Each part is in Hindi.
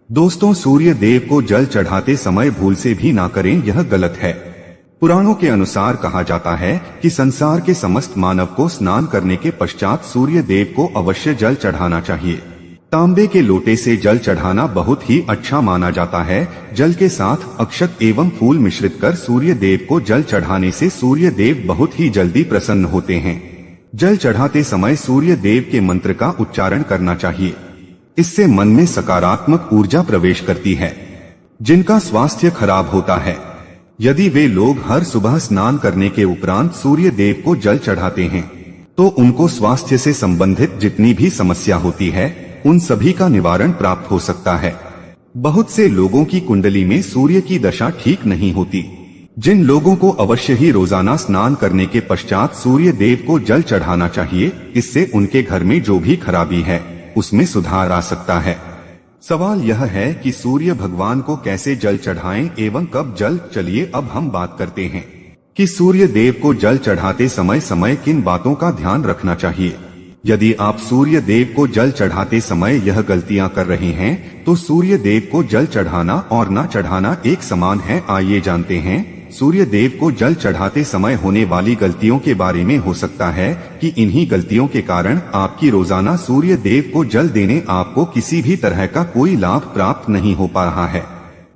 दोस्तों, सूर्य देव को जल चढ़ाते समय भूल से भी ना करें, यह गलत है। पुराणों के अनुसार कहा जाता है कि संसार के समस्त मानव को स्नान करने के पश्चात सूर्य देव को अवश्य जल चढ़ाना चाहिए। तांबे के लोटे से जल चढ़ाना बहुत ही अच्छा माना जाता है। जल के साथ अक्षत एवं फूल मिश्रित कर सूर्य देव को जल चढ़ाने से सूर्य देव बहुत ही जल्दी प्रसन्न होते हैं। जल चढ़ाते समय सूर्य देव के मंत्र का उच्चारण करना चाहिए। इससे मन में सकारात्मक ऊर्जा प्रवेश करती है। जिनका स्वास्थ्य खराब होता है, यदि वे लोग हर सुबह स्नान करने के उपरांत सूर्य देव को जल चढ़ाते हैं, तो उनको स्वास्थ्य से संबंधित जितनी भी समस्या होती है, उन सभी का निवारण प्राप्त हो सकता है। बहुत से लोगों की कुंडली में सूर्य की दशा ठीक नहीं होती। जिन लोगों को अवश्य ही रोजाना स्नान करने के पश्चात सूर्य देव को जल चढ़ाना चाहिए, इससे उनके घर में जो भी खराबी है उसमें सुधार आ सकता है। सवाल यह है कि सूर्य भगवान को कैसे जल चढ़ाएं एवं कब जल। चलिए अब हम बात करते हैं कि सूर्य देव को जल चढ़ाते समय किन बातों का ध्यान रखना चाहिए। यदि आप सूर्य देव को जल चढ़ाते समय यह गलतियां कर रहे हैं, तो सूर्य देव को जल चढ़ाना और न चढ़ाना एक समान है। आइए जानते हैं सूर्य देव को जल चढ़ाते समय होने वाली गलतियों के बारे में। हो सकता है कि इन्हीं गलतियों के कारण आपकी रोजाना सूर्य देव को जल देने आपको किसी भी तरह का कोई लाभ प्राप्त नहीं हो पा रहा है।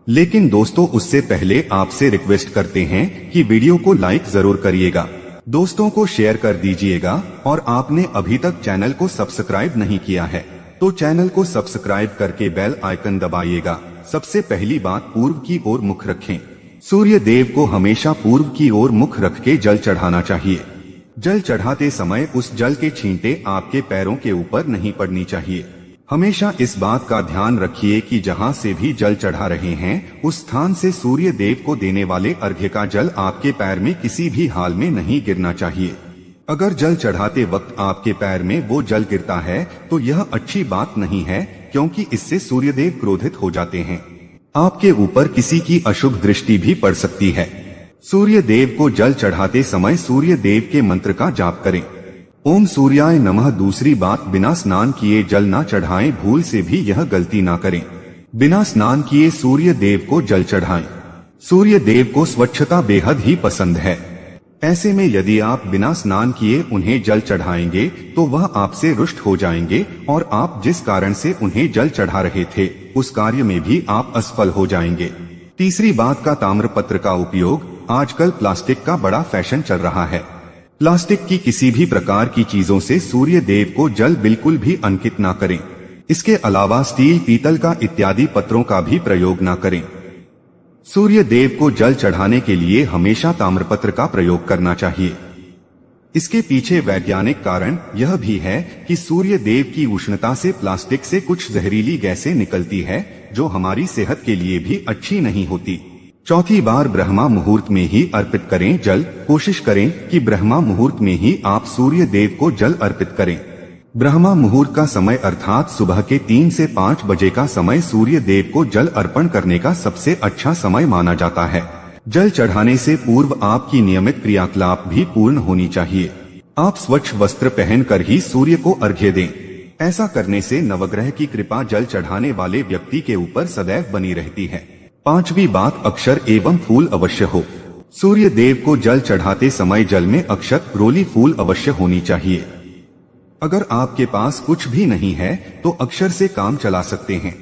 लेकिन दोस्तों, उससे पहले आपसे रिक्वेस्ट करते हैं कि वीडियो को लाइक जरूर करिएगा, दोस्तों को शेयर कर दीजिएगा, और आपने अभी तक चैनल को सब्सक्राइब नहीं किया है तो चैनल को सब्सक्राइब करके बेल आइकन दबाइएगा। सबसे पहली बात, पूर्व की ओर मुख रखें। सूर्य देव को हमेशा पूर्व की ओर मुख रख के जल चढ़ाना चाहिए। जल चढ़ाते समय उस जल के छींटे आपके पैरों के ऊपर नहीं पड़नी चाहिए। हमेशा इस बात का ध्यान रखिए कि जहां से भी जल चढ़ा रहे हैं, उस स्थान से सूर्य देव को देने वाले अर्घ्य का जल आपके पैर में किसी भी हाल में नहीं गिरना चाहिए। अगर जल चढ़ाते वक्त आपके पैर में वो जल गिरता है तो यह अच्छी बात नहीं है, क्योंकि इससे सूर्य देव क्रोधित हो जाते हैं। आपके ऊपर किसी की अशुभ दृष्टि भी पड़ सकती है। सूर्य देव को जल चढ़ाते समय सूर्य देव के मंत्र का जाप करें। ओम सूर्याय नमः। दूसरी बात, बिना स्नान किए जल ना चढ़ाएं। भूल से भी यह गलती ना करें। बिना स्नान किए सूर्य देव को जल चढ़ाएं। सूर्य देव को स्वच्छता बेहद ही पसंद है। ऐसे में यदि आप बिना स्नान किए उन्हें जल चढ़ाएंगे तो वह आपसे रुष्ट हो जाएंगे, और आप जिस कारण से उन्हें जल चढ़ा रहे थे उस कार्य में भी आप असफल हो जाएंगे। तीसरी बात का, ताम्रपत्र का उपयोग। आजकल प्लास्टिक का बड़ा फैशन चल रहा है। प्लास्टिक की किसी भी प्रकार की चीजों से सूर्य देव को जल बिल्कुल भी अंकित ना करें। इसके अलावा स्टील, पीतल का इत्यादि पत्रों का भी प्रयोग ना करें। सूर्य देव को जल चढ़ाने के लिए हमेशा ताम्रपत्र का प्रयोग करना चाहिए। इसके पीछे वैज्ञानिक कारण यह भी है कि सूर्य देव की उष्णता से प्लास्टिक से कुछ जहरीली गैसें निकलती है, जो हमारी सेहत के लिए भी अच्छी नहीं होती। चौथी बार, ब्रह्मा मुहूर्त में ही अर्पित करें जल। कोशिश करें कि ब्रह्मा मुहूर्त में ही आप सूर्य देव को जल अर्पित करें। ब्रह्मा मुहूर्त का समय अर्थात सुबह के 3 से 5 बजे का समय सूर्य देव को जल अर्पण करने का सबसे अच्छा समय माना जाता है। जल चढ़ाने से पूर्व आपकी नियमित क्रियाकलाप भी पूर्ण होनी चाहिए। आप स्वच्छ वस्त्र पहनकर ही सूर्य को अर्घ्य दें। ऐसा करने से नवग्रह की कृपा जल चढ़ाने वाले व्यक्ति के ऊपर सदैव बनी रहती है। पांचवी बात, अक्षर एवं फूल अवश्य हो। सूर्य देव को जल चढ़ाते समय जल में अक्षत, रोली, फूल अवश्य होनी चाहिए। अगर आपके पास कुछ भी नहीं है तो अक्षर से काम चला सकते हैं।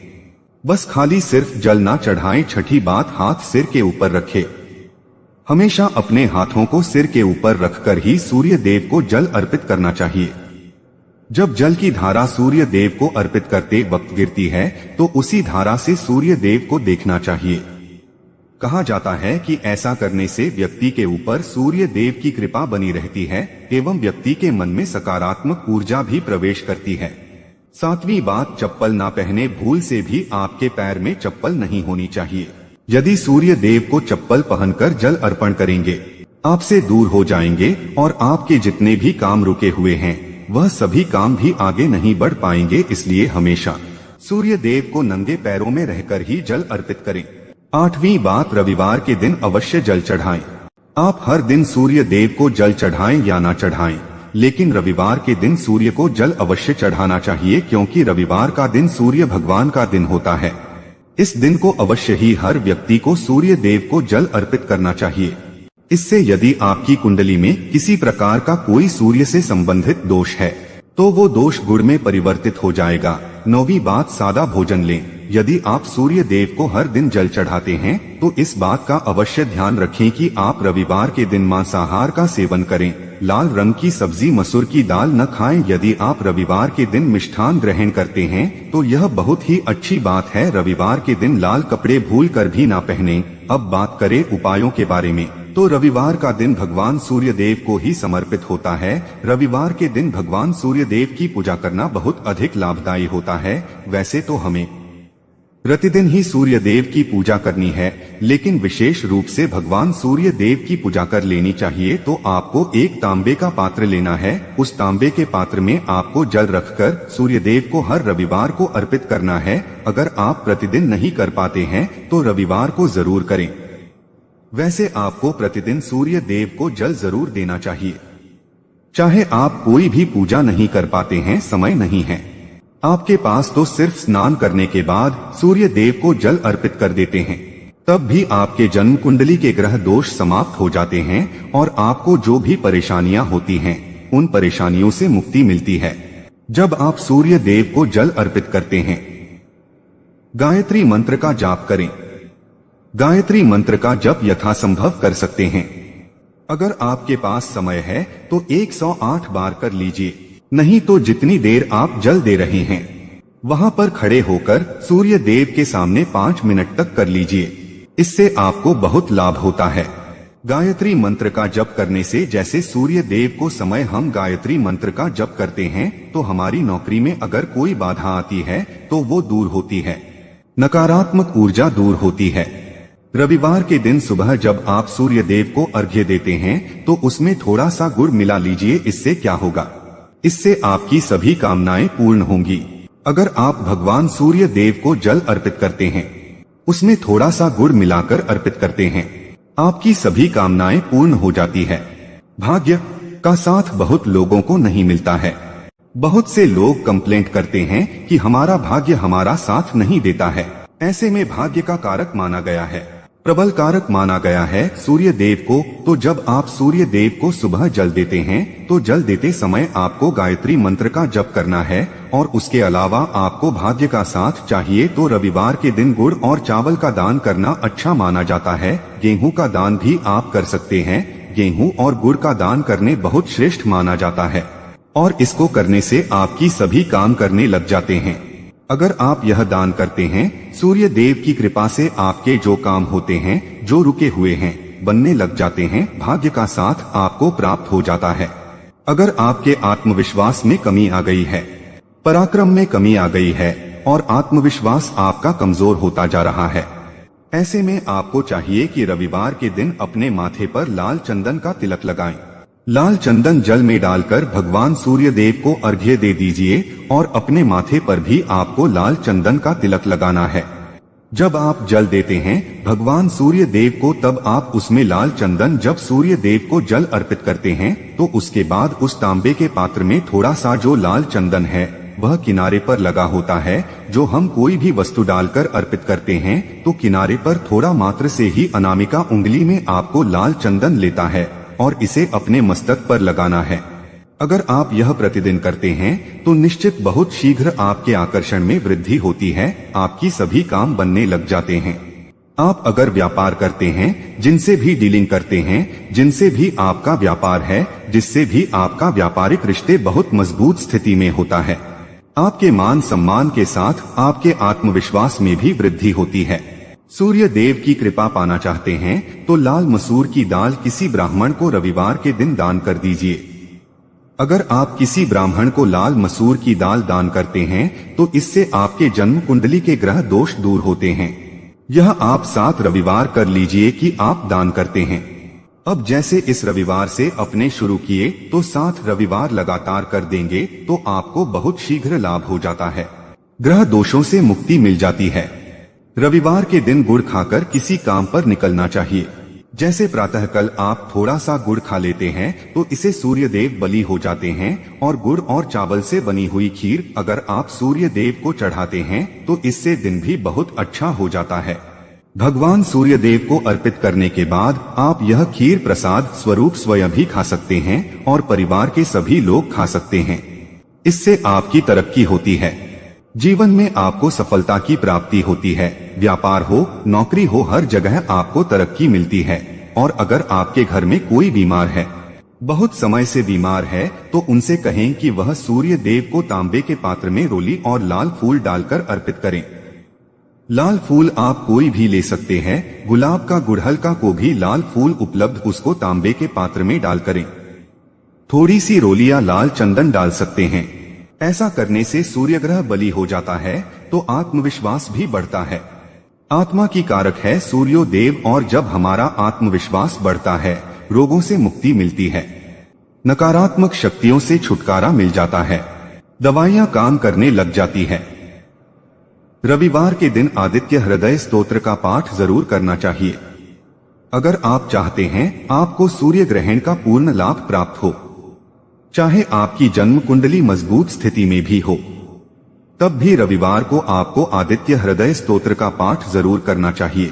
बस खाली सिर्फ जल ना चढ़ाएं। छठी बात, हाथ सिर के ऊपर रखें। हमेशा अपने हाथों को सिर के ऊपर रखकर ही सूर्य देव को जल अर्पित करना चाहिए। जब जल की धारा सूर्य देव को अर्पित करते वक्त गिरती है तो उसी धारा से सूर्य देव को देखना चाहिए। कहा जाता है कि ऐसा करने से व्यक्ति के ऊपर सूर्य देव की कृपा बनी रहती है एवं व्यक्ति के मन में सकारात्मक ऊर्जा भी प्रवेश करती है। सातवीं बात, चप्पल ना पहने। भूल से भी आपके पैर में चप्पल नहीं होनी चाहिए। यदि सूर्य देव को चप्पल पहनकर जल अर्पण करेंगे, आपसे दूर हो जाएंगे और आपके जितने भी काम रुके हुए हैं वह सभी काम भी आगे नहीं बढ़ पाएंगे। इसलिए हमेशा सूर्य देव को नंगे पैरों में रहकर ही जल अर्पित करें। आठवीं बात, रविवार के दिन अवश्य जल चढ़ाएं। आप हर दिन सूर्य देव को जल चढ़ाएं या ना चढ़ाएं, लेकिन रविवार के दिन सूर्य को जल अवश्य चढ़ाना चाहिए, क्योंकि रविवार का दिन सूर्य भगवान का दिन होता है। इस दिन को अवश्य ही हर व्यक्ति को सूर्य देव को जल अर्पित करना चाहिए। इससे यदि आपकी कुंडली में किसी प्रकार का कोई सूर्य से संबंधित दोष है तो वो दोष गुण में परिवर्तित हो जाएगा। 9वीं बात, सादा भोजन लें। यदि आप सूर्य देव को हर दिन जल चढ़ाते हैं तो इस बात का अवश्य ध्यान रखें कि आप रविवार के दिन मांसाहार का सेवन करें। लाल रंग की सब्जी, मसूर की दाल न खाएं। यदि आप रविवार के दिन मिष्ठान ग्रहण करते हैं तो यह बहुत ही अच्छी बात है। रविवार के दिन लाल कपड़े भूल कर भी ना पहने। अब बात करें उपायों के बारे में, तो रविवार का दिन भगवान सूर्य देव को ही समर्पित होता है। रविवार के दिन भगवान सूर्य देव की पूजा करना बहुत अधिक लाभदायी होता है। वैसे तो हमें प्रतिदिन ही सूर्य देव की पूजा करनी है, लेकिन विशेष रूप से भगवान सूर्य देव की पूजा कर लेनी चाहिए। तो आपको एक तांबे का पात्र लेना है। उस तांबे के पात्र में आपको जल रखकर सूर्य देव को हर रविवार को अर्पित करना है। अगर आप प्रतिदिन नहीं कर पाते हैं तो रविवार को जरूर करें। वैसे आपको प्रतिदिन सूर्य देव को जल जरूर देना चाहिए। चाहे आप कोई भी पूजा नहीं कर पाते हैं, समय नहीं है आपके पास, तो सिर्फ स्नान करने के बाद सूर्य देव को जल अर्पित कर देते हैं, तब भी आपके जन्म कुंडली के ग्रह दोष समाप्त हो जाते हैं और आपको जो भी परेशानियां होती हैं उन परेशानियों से मुक्ति मिलती है। जब आप सूर्य देव को जल अर्पित करते हैं, गायत्री मंत्र का जाप करें। गायत्री मंत्र का जप यथासंभव कर सकते हैं। अगर आपके पास समय है तो 108 बार कर लीजिए, नहीं तो जितनी देर आप जल दे रहे हैं वहां पर खड़े होकर सूर्य देव के सामने 5 मिनट तक कर लीजिए। इससे आपको बहुत लाभ होता है। गायत्री मंत्र का जप करने से, जैसे सूर्य देव को समय हम गायत्री मंत्र का जप करते हैं तो हमारी नौकरी में अगर कोई बाधा आती है तो वो दूर होती है, नकारात्मक ऊर्जा दूर होती है। रविवार के दिन सुबह जब आप सूर्य देव को अर्घ्य देते हैं तो उसमें थोड़ा सा गुड़ मिला लीजिए। इससे क्या होगा, इससे आपकी सभी कामनाएं पूर्ण होंगी। अगर आप भगवान सूर्य देव को जल अर्पित करते हैं, उसमें थोड़ा सा गुड़ मिलाकर अर्पित करते हैं, आपकी सभी कामनाएं पूर्ण हो जाती है। भाग्य का साथ बहुत लोगों को नहीं मिलता है। बहुत से लोग कंप्लेंट करते हैं कि हमारा भाग्य हमारा साथ नहीं देता है। ऐसे में भाग्य का कारक माना गया है, प्रबल कारक माना गया है सूर्य देव को। तो जब आप सूर्य देव को सुबह जल देते हैं तो जल देते समय आपको गायत्री मंत्र का जप करना है और उसके अलावा आपको भाग्य का साथ चाहिए तो रविवार के दिन गुड़ और चावल का दान करना अच्छा माना जाता है। गेहूं का दान भी आप कर सकते हैं। गेहूं और गुड़ का दान करने बहुत श्रेष्ठ माना जाता है और इसको करने से आपकी सभी काम करने लग जाते हैं। अगर आप यह दान करते हैं, सूर्य देव की कृपा से आपके जो काम होते हैं, जो रुके हुए हैं, बनने लग जाते हैं। भाग्य का साथ आपको प्राप्त हो जाता है। अगर आपके आत्मविश्वास में कमी आ गई है, पराक्रम में कमी आ गई है और आत्मविश्वास आपका कमजोर होता जा रहा है, ऐसे में आपको चाहिए कि रविवार के दिन अपने माथे पर लाल चंदन का तिलक लगाएं। लाल चंदन जल में डालकर भगवान सूर्य देव को अर्घ्य दे दीजिए और अपने माथे पर भी आपको लाल चंदन का तिलक लगाना है। जब आप जल देते हैं भगवान सूर्य देव को, तब आप उसमें लाल चंदन, जब सूर्य देव को जल अर्पित करते हैं तो उसके बाद उस तांबे के पात्र में थोड़ा सा जो लाल चंदन है वह किनारे पर लगा होता है। जो हम कोई भी वस्तु डालकर अर्पित करते हैं तो किनारे पर थोड़ा मात्र से ही अनामिका उंगली में आपको लाल चंदन लेता है और इसे अपने मस्तक पर लगाना है। अगर आप यह प्रतिदिन करते हैं तो निश्चित बहुत शीघ्र आपके आकर्षण में वृद्धि होती है, आपकी सभी काम बनने लग जाते हैं। आप अगर व्यापार करते हैं, जिनसे भी डीलिंग करते हैं, जिनसे भी आपका व्यापार है, जिससे भी आपका व्यापारिक रिश्ते बहुत मजबूत स्थिति में होता है, आपके मान सम्मान के साथ आपके आत्मविश्वास में भी वृद्धि होती है। सूर्य देव की कृपा पाना चाहते हैं तो लाल मसूर की दाल किसी ब्राह्मण को रविवार के दिन दान कर दीजिए। अगर आप किसी ब्राह्मण को लाल मसूर की दाल दान करते हैं तो इससे आपके जन्म कुंडली के ग्रह दोष दूर होते हैं। यह आप 7 रविवार कर लीजिए कि आप दान करते हैं। अब जैसे इस रविवार से अपने शुरू किए तो 7 रविवार लगातार कर देंगे तो आपको बहुत शीघ्र लाभ हो जाता है, ग्रह दोषों से मुक्ति मिल जाती है। रविवार के दिन गुड़ खाकर किसी काम पर निकलना चाहिए। जैसे प्रातःकाल आप थोड़ा सा गुड़ खा लेते हैं तो इसे सूर्य देव बलि हो जाते हैं, और गुड़ और चावल से बनी हुई खीर अगर आप सूर्य देव को चढ़ाते हैं तो इससे दिन भी बहुत अच्छा हो जाता है। भगवान सूर्य देव को अर्पित करने के बाद आप यह खीर प्रसाद स्वरूप स्वयं भी खा सकते हैं और परिवार के सभी लोग खा सकते हैं। इससे आपकी तरक्की होती है, जीवन में आपको सफलता की प्राप्ति होती है। व्यापार हो, नौकरी हो, हर जगह आपको तरक्की मिलती है। और अगर आपके घर में कोई बीमार है, बहुत समय से बीमार है, तो उनसे कहें कि वह सूर्य देव को तांबे के पात्र में रोली और लाल फूल डालकर अर्पित करें। लाल फूल आप कोई भी ले सकते हैं, गुलाब का, गुड़हल का को भी लाल फूल उपलब्ध, उसको तांबे के पात्र में डाल करें। थोड़ी सी रोली या लाल चंदन डाल सकते हैं। ऐसा करने से सूर्य ग्रह बलि हो जाता है तो आत्मविश्वास भी बढ़ता है। आत्मा की कारक है सूर्यो देव, और जब हमारा आत्मविश्वास बढ़ता है रोगों से मुक्ति मिलती है, नकारात्मक शक्तियों से छुटकारा मिल जाता है, दवाइयां काम करने लग जाती है। रविवार के दिन आदित्य हृदय स्तोत्र का पाठ जरूर करना चाहिए। अगर आप चाहते हैं आपको सूर्य ग्रहण का पूर्ण लाभ प्राप्त हो, चाहे आपकी जन्म कुंडली मजबूत स्थिति में भी हो, तब भी रविवार को आपको आदित्य हृदय स्तोत्र का पाठ जरूर करना चाहिए।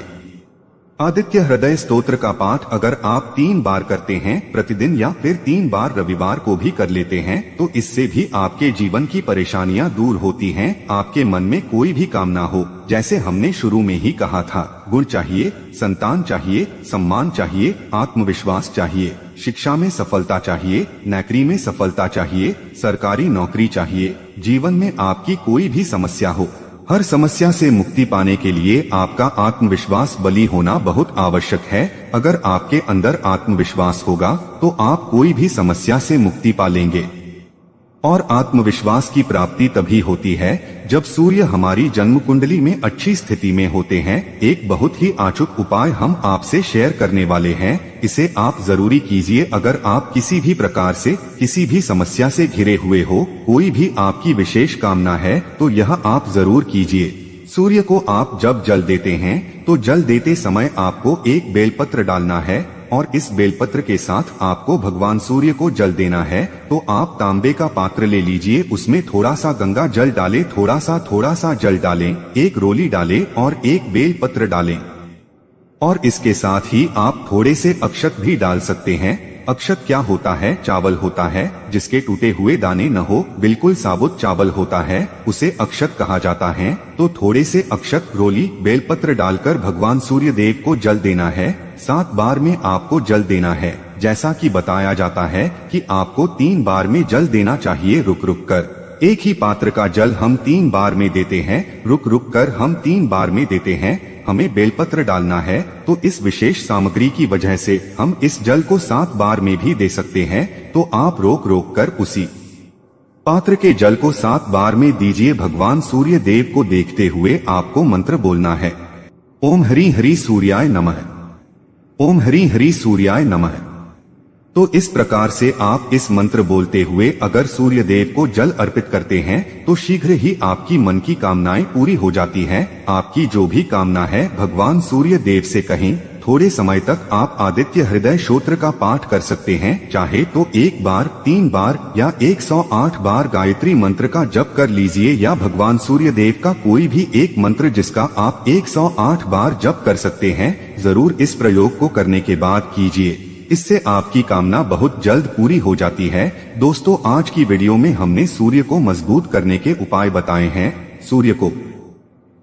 आदित्य हृदय स्तोत्र का पाठ अगर आप 3 बार करते हैं प्रतिदिन, या फिर 3 बार रविवार को भी कर लेते हैं, तो इससे भी आपके जीवन की परेशानियां दूर होती हैं। आपके मन में कोई भी कामना हो, जैसे हमने शुरू में ही कहा था, गुण चाहिए, संतान चाहिए, सम्मान चाहिए, आत्मविश्वास चाहिए, शिक्षा में सफलता चाहिए, नौकरी में सफलता चाहिए, सरकारी नौकरी चाहिए, जीवन में आपकी कोई भी समस्या हो, हर समस्या से मुक्ति पाने के लिए आपका आत्मविश्वास बली होना बहुत आवश्यक है। अगर आपके अंदर आत्मविश्वास होगा तो आप कोई भी समस्या से मुक्ति पा लेंगे। और आत्मविश्वास की प्राप्ति तभी होती है जब सूर्य हमारी जन्म कुंडली में अच्छी स्थिति में होते हैं। एक बहुत ही अचूक उपाय हम आपसे शेयर करने वाले हैं, इसे आप जरूरी कीजिए। अगर आप किसी भी प्रकार से किसी भी समस्या से घिरे हुए हो, कोई भी आपकी विशेष कामना है, तो यह आप जरूर कीजिए। सूर्य को आप जब जल देते हैं तो जल देते समय आपको एक बेलपत्र डालना है, और इस बेलपत्र के साथ आपको भगवान सूर्य को जल देना है। तो आप तांबे का पात्र ले लीजिए, उसमें थोड़ा सा गंगा जल डालें, थोड़ा सा जल डालें, एक रोली डालें और एक बेलपत्र डालें। और इसके साथ ही आप थोड़े से अक्षत भी डाल सकते हैं। अक्षत क्या होता है? चावल होता है जिसके टूटे हुए दाने न हो, बिल्कुल साबुत चावल होता है, उसे अक्षत कहा जाता है। तो थोड़े से अक्षत, रोली, बेलपत्र डालकर भगवान सूर्य देव को जल देना है। 7 बार में आपको जल देना है। जैसा कि बताया जाता है कि आपको 3 बार में जल देना चाहिए, रुक रुक कर। एक ही पात्र का जल हम 3 बार में देते हैं, रुक रुक कर हम 3 बार में देते हैं। हमें बेलपत्र डालना है, तो इस विशेष सामग्री की वजह से हम इस जल को 7 बार में भी दे सकते हैं। तो आप रोक रोक कर उसी पात्र के जल को 7 बार में दीजिए। भगवान सूर्य देव को देखते हुए आपको मंत्र बोलना है, ओम हरि हरि सूर्याय नमः, ओम हरि हरि सूर्याय नमः। तो इस प्रकार से आप इस मंत्र बोलते हुए अगर सूर्य देव को जल अर्पित करते हैं तो शीघ्र ही आपकी मन की कामनाएं पूरी हो जाती हैं। आपकी जो भी कामना है भगवान सूर्य देव से कहें। थोड़े समय तक आप आदित्य हृदय स्तोत्र का पाठ कर सकते हैं। चाहे तो 1 बार, 3 बार या 108 बार गायत्री मंत्र का जप कर लीजिए, या भगवान सूर्य देव का कोई भी एक मंत्र जिसका आप 108 बार जप कर सकते हैं। जरूर इस प्रयोग को करने के बाद कीजिए, इससे आपकी कामना बहुत जल्द पूरी हो जाती है। दोस्तों, आज की वीडियो में हमने सूर्य को मजबूत करने के उपाय बताए हैं। सूर्य को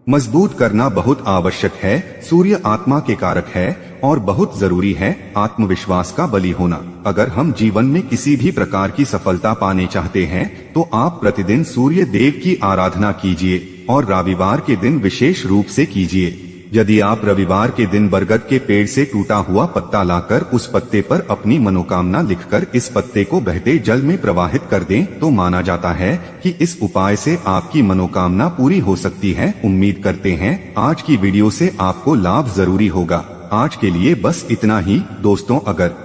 मजबूत करना बहुत आवश्यक है। सूर्य आत्मा के कारक है और बहुत जरूरी है आत्मविश्वास का बलि होना। अगर हम जीवन में किसी भी प्रकार की सफलता पाने चाहते हैं तो आप प्रतिदिन सूर्य देव की आराधना कीजिए और रविवार के दिन विशेष रूप से कीजिए। यदि आप रविवार के दिन बरगद के पेड़ से टूटा हुआ पत्ता लाकर उस पत्ते पर अपनी मनोकामना लिखकर इस पत्ते को बहते जल में प्रवाहित कर दें तो माना जाता है कि इस उपाय से आपकी मनोकामना पूरी हो सकती है। उम्मीद करते हैं आज की वीडियो से आपको लाभ जरूरी होगा। आज के लिए बस इतना ही। दोस्तों, अगर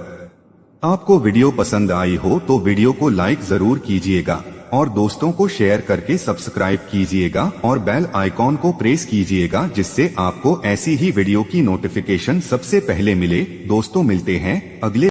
आपको वीडियो पसंद आई हो तो वीडियो को लाइक जरूर कीजिएगा। और दोस्तों को शेयर करके सब्सक्राइब कीजिएगा और बेल आइकॉन को प्रेस कीजिएगा, जिससे आपको ऐसी ही वीडियो की नोटिफिकेशन सबसे पहले मिले। दोस्तों, मिलते हैं अगले